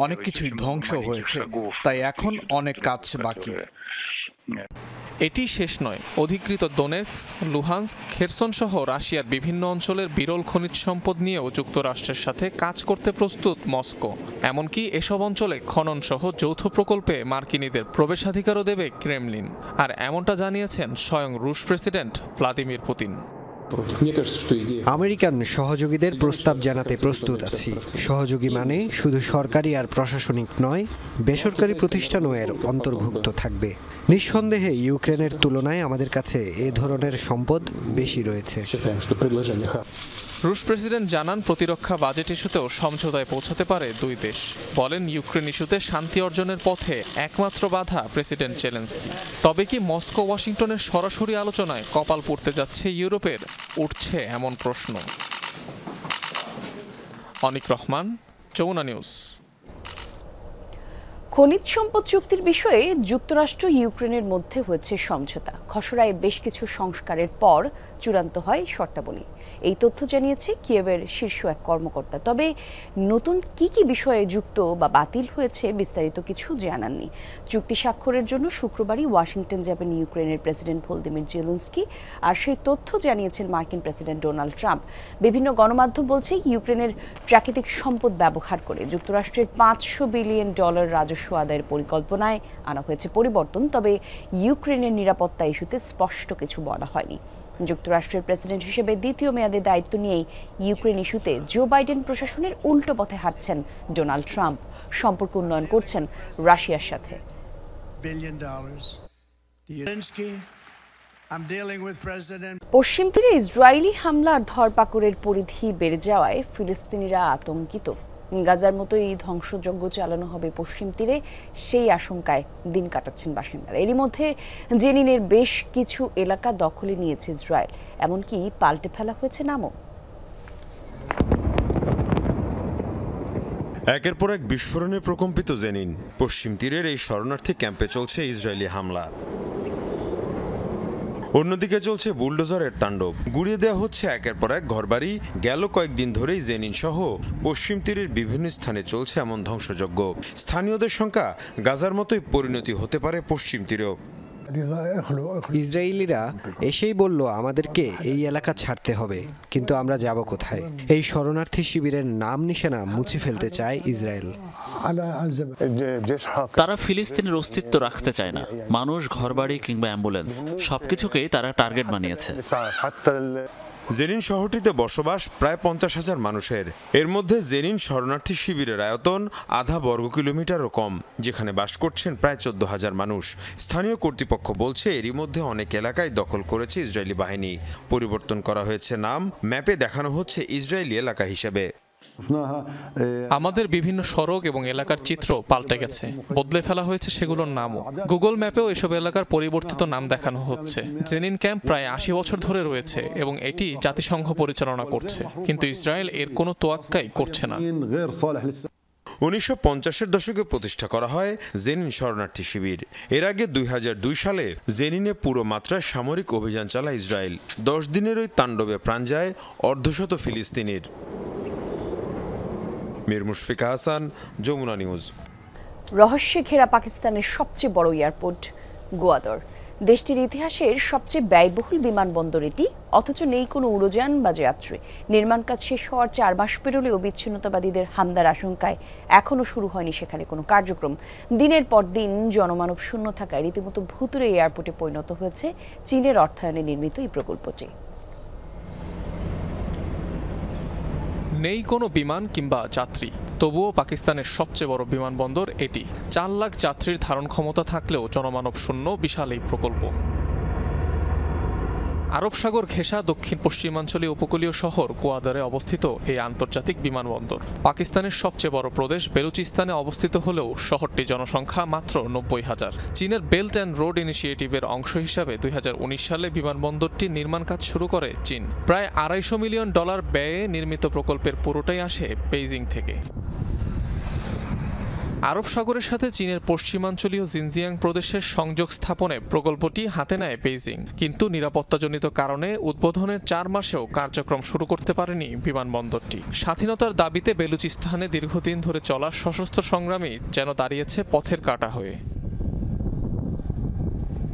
S11: অনেক কিছুই ধ্বংস হয়েছে, তাই এখন অনেক কাজ বাকি।
S3: এটি শেষ নয়। অধিকৃত দোনেৎস্ক, লুহান্স্ক, খেরসন সহ রাশিয়ার বিভিন্ন অঞ্চলের বিরল খনিজ সম্পদ নিয়েও যুক্তরাষ্ট্রের সাথে কাজ করতে প্রস্তুত মস্কো। এমনকি এসব অঞ্চলে খনন সহ যৌথ প্রকল্পে মার্কিনীদের প্রবেশাধিকারও দেবে ক্রেমলিন। আর এমনটা জানিয়েছেন স্বয়ং রুশ প্রেসিডেন্ট ভ্লাদিমির পুতিন।
S8: আমেরিকান সহযোগীদের প্রস্তাব জানাতে প্রস্তুত আছি। সহযোগী মানে শুধু সরকারি আর প্রশাসনিক নয়, বেসরকারি প্রতিষ্ঠানও এর অন্তর্ভুক্ত থাকবে। নিঃসন্দেহে ইউক্রেনের তুলনায় আমাদের কাছে এ ধরনের সম্পদ বেশি রয়েছে।
S3: রুশ প্রেসিডেন্ট জানান, প্রতিরক্ষা বাজেট ইস্যুতেও সমঝোতায় পৌঁছাতে পারে দুই দেশ। বলেন, ইউক্রেন ইস্যুতে শান্তি অর্জনের পথে একমাত্র বাধা প্রেসিডেন্ট জেলেনস্কি। তবে কি মস্কো ওয়াশিংটনের সরাসরি আলোচনায় কপাল পুড়তে যাচ্ছে ইউরোপের? উঠছে এমন প্রশ্ন। অনিক রহমান, যমুনা নিউজ।
S1: খনিজ সম্পদ চুক্তির বিষয়ে যুক্তরাষ্ট্র ইউক্রেনের মধ্যে হয়েছে সমঝোতা। খসড়ায় বেশ কিছু সংস্কারের পর চূড়ান্ত হয় শর্তাবলী। এই তথ্য জানিয়েছে কিয়েভের শীর্ষ এক কর্মকর্তা। তবে নতুন কি কি বিষয়ে যুক্ত বা বাতিল হয়েছে বিস্তারিত কিছু জানাননি। চুক্তি স্বাক্ষরের জন্য শুক্রবারই ওয়াশিংটন যাবেন ইউক্রেনের প্রেসিডেন্ট ভলোদিমির জেলেনস্কি, আর সেই তথ্য জানিয়েছেন মার্কিন প্রেসিডেন্ট ডোনাল্ড ট্রাম্প। বিভিন্ন গণমাধ্যম বলছে, ইউক্রেনের প্রাকৃতিক সম্পদ ব্যবহার করে যুক্তরাষ্ট্রের $500 বিলিয়ন রাজস্ব আদায়ের পরিকল্পনায় আনা হয়েছে পরিবর্তন। তবে ইউক্রেনের নিরাপত্তা ইস্যুতে স্পষ্ট কিছু বলা হয়নি। যুক্তরাষ্ট্রের প্রেসিডেন্ট হিসেবে দ্বিতীয় মেয়াদে দায়িত্ব নিয়েই ইউক্রেন ইস্যুতে জো বাইডেন প্রশাসনের উল্টো পথে হাঁটছেন ডোনাল্ড ট্রাম্প। সম্পর্ক উন্নয়ন করছেন রাশিয়ার সাথে। পশ্চিম তীরে ইসরায়েলি হামলার ধরপাকড়ের পরিধি বেড়ে যাওয়ায় ফিলিস্তিনিরা আতঙ্কিত। গাজার মতো এই ধ্বংসযজ্ঞ চালানো হবে পশ্চিম তীরে, সেই আশঙ্কায় দিন কাটাচ্ছেন বাসিন্দারা। এরই মধ্যে জেনিনের বেশ কিছু এলাকা দখলে নিয়েছে ইসরায়েল, এমনকি পাল্টে ফেলা হয়েছে নামও।
S15: একের পর এক বিস্ফোরণে প্রকম্পিত জেনিন। পশ্চিম তীরের এই শরণার্থী ক্যাম্পে চলছে ইসরায়েলি হামলা। অন্যদিকে চলছে বুলডোজারের তাণ্ডব। গুড়িয়ে দেওয়া হচ্ছে একের পর এক ঘরবাড়ি। গেল কয়েকদিন ধরেই জেনিন সহ পশ্চিম তীরের বিভিন্ন স্থানে চলছে এমন ধ্বংসযজ্ঞ। স্থানীয়দের শঙ্কা, গাজার মতোই পরিণতি হতে পারে পশ্চিম তীরেও।
S8: ইসরায়েলিরা এসেই বলল আমাদেরকে এই এলাকা ছাড়তে হবে, কিন্তু আমরা যাব কোথায়? এই শরণার্থী শিবিরের নাম নিশানা মুছে ফেলতে চায় ইসরায়েল।
S17: তারা ফিলিস্তিনের অস্তিত্ব রাখতে চায় না। মানুষ, ঘরবাড়ি কিংবা অ্যাম্বুলেন্স সবকিছুকেই তারা টার্গেট বানিয়েছে।
S15: জেনিন শহরটিতে বসবাস প্রায় 50,000 মানুষের। এর মধ্যে জেনিন শরণার্থী শিবিরের আয়তন আধা বর্গ কিলোমিটারও কম, যেখানে বাস করছেন প্রায় 14,000 মানুষ। স্থানীয় কর্তৃপক্ষ বলছে এরই মধ্যে অনেক এলাকায় দখল করেছে ইসরায়েলি বাহিনী। পরিবর্তন করা হয়েছে নাম, ম্যাপে দেখানো হচ্ছে ইসরায়েলি এলাকা হিসেবে।
S3: আমাদের বিভিন্ন সড়ক এবং এলাকার চিত্র পাল্টে গেছে, বদলে ফেলা হয়েছে সেগুলোর নামও। গুগল ম্যাপেও এসব এলাকার পরিবর্তিত নাম দেখানো হচ্ছে। জেনিন ক্যাম্প প্রায় 80 বছর ধরে রয়েছে এবং এটি জাতিসংঘ পরিচালনা করছে, কিন্তু ইসরায়েল এর কোনো তোয়াক্কাই করছে না।
S15: 1950-এর দশকে প্রতিষ্ঠা করা হয় জেনিন শরণার্থী শিবির। এর আগে 2002 সালে জেনিনে পুরো মাত্রায় সামরিক অভিযান চালায় ইসরায়েল। 10 দিনের ওই তাণ্ডবে প্রাণ যায় অর্ধশত ফিলিস্তিনির। মীর মুশফিকা হাসান, যমুনা নিউজ।
S1: রহস্যে ঘেরা পাকিস্তানের সবচেয়ে বড় এয়ারপোর্ট গোয়াদর। দেশটির ইতিহাসের সবচেয়ে ব্যয়বহুল বিমানবন্দর এটি, অথচ নেই কোনো উড়োযান বা যাত্রী। নির্মাণ কাজ শেষ হওয়ার 4 মাস পেরোলেও বিচ্ছিন্নতাবাদীদের হামলার আশঙ্কায় এখনও শুরু হয়নি সেখানে কোনো কার্যক্রম। দিনের পর দিন জনমানব শূন্য থাকায় রীতিমতো ভুতুড়ে এয়ারপোর্টে পরিণত হয়েছে চীনের অর্থায়নে নির্মিত এই প্রকল্পটি।
S3: নেই কোনো বিমান কিংবা যাত্রী, তবুও পাকিস্তানের সবচেয়ে বড় বিমানবন্দর এটি। 4 লাখ যাত্রীর ধারণ ক্ষমতা থাকলেও জনমানব শূন্য বিশাল এই প্রকল্প। আরব সাগর ঘেঁষা দক্ষিণ পশ্চিমাঞ্চলীয় উপকূলীয় শহর গোয়াদরে অবস্থিত এই আন্তর্জাতিক বিমানবন্দর। পাকিস্তানের সবচেয়ে বড় প্রদেশ বেলুচিস্তানে অবস্থিত হলেও শহরটির জনসংখ্যা মাত্র 90,000। চীনের বেল্ট অ্যান্ড রোড ইনিশিয়েটিভের অংশ হিসাবে 2019 সালে বিমানবন্দরটির নির্মাণ কাজ শুরু করে চীন। প্রায় $250 মিলিয়ন ব্যয়ে নির্মিত প্রকল্পের পুরোটাই আসে বেইজিং থেকে। আরব সাগরের সাথে চীনের পশ্চিমাঞ্চলীয় জিনজিয়াং প্রদেশের সংযোগ স্থাপনে প্রকল্পটি হাতে নেয় বেইজিং, কিন্তু নিরাপত্তাজনিত কারণে উদ্বোধনের 4 মাসেও কার্যক্রম শুরু করতে পারেনি বিমানবন্দরটি। স্বাধীনতার দাবিতে বেলুচিস্তানে দীর্ঘদিন ধরে চলা সশস্ত্র সংগ্রামই যেন দাঁড়িয়েছে পথের কাঁটা হয়ে।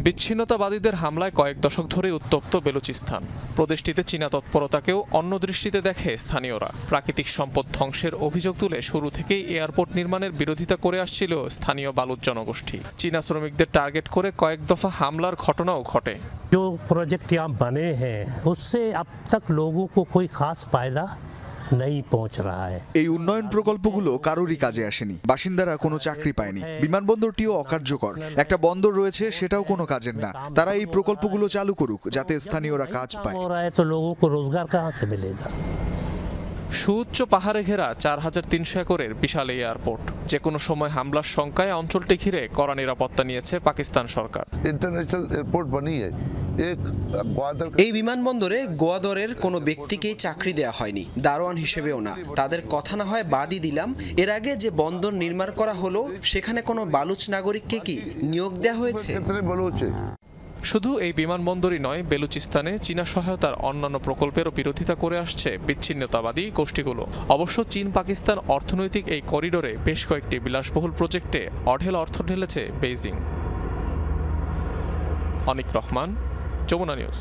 S3: বিচ্ছিন্নতাবাদীদের হামলায় কয়েক দশক ধরে উত্তপ্ত বেলুচিস্তান। প্রদেশটিতে চীনা তৎপরতাকেও অন্য দৃষ্টিতে দেখে স্থানীয়রা। প্রাকৃতিক সম্পদ ধ্বংসের অভিযোগ তুলে শুরু থেকেই এয়ারপোর্ট নির্মাণের বিরোধিতা করে আসছিল স্থানীয় বালুচ জনগোষ্ঠী। চীনা শ্রমিকদের টার্গেট করে কয়েক দফা হামলার ঘটনাও ঘটে।
S2: जो प्रोजेक्ट यहाँ बने हैं उससे अब तक लोगों को कोई खास फायदा नहीं पहुंच रहा है।
S5: এই উন্নয়ন প্রকল্পগুলো কারোরই কাজে আসেনি, বাসিন্দারা কোনো চাকরি পায়নি। বিমানবন্দরটিও অকার্যকর, একটা বন্দর রয়েছে সেটাও কোনো কাজের না। তারা এই প্রকল্পগুলো চালু করুক যাতে স্থানীয়রা কাজ পায়।
S2: तो लोगों को रोजगार कहाँ से मिलेगा?
S3: সুউচ্চ পাহাড়ে ঘেরা 4300 একরের বিশাল এই এয়ারপোর্ট। যে কোনো সময় হামলার শঙ্কায় অঞ্চলটি ঘিরে কড়া নিরাপত্তা নিয়েছে পাকিস্তান সরকার।
S20: ইন্টারন্যাশনাল এয়ারপোর্ট বানিয়ে
S21: এই বিমানবন্দরে গোয়াদরের কোনো ব্যক্তিকেই চাকরি দেওয়া হয়নি, দারোয়ান হিসেবেও না। তাদের কথা না হয় বাদই দিলাম, এর আগে যে বন্দর নির্মাণ করা হলো সেখানে কোনো বালুচ নাগরিককে কি নিয়োগ দেওয়া হয়েছে?
S3: শুধু এই বিমানবন্দরই নয়, বেলুচিস্তানে চীনা সহায়তার অন্যান্য প্রকল্পেরও বিরোধিতা করে আসছে বিচ্ছিন্নতাবাদী গোষ্ঠীগুলো। অবশ্য চীন পাকিস্তান অর্থনৈতিক এই করিডোরে বেশ কয়েকটি বিলাসবহুল প্রজেক্টে অঢেল অর্থ ঢেলেছে বেইজিং। অনিক রহমান, যমুনা নিউজ।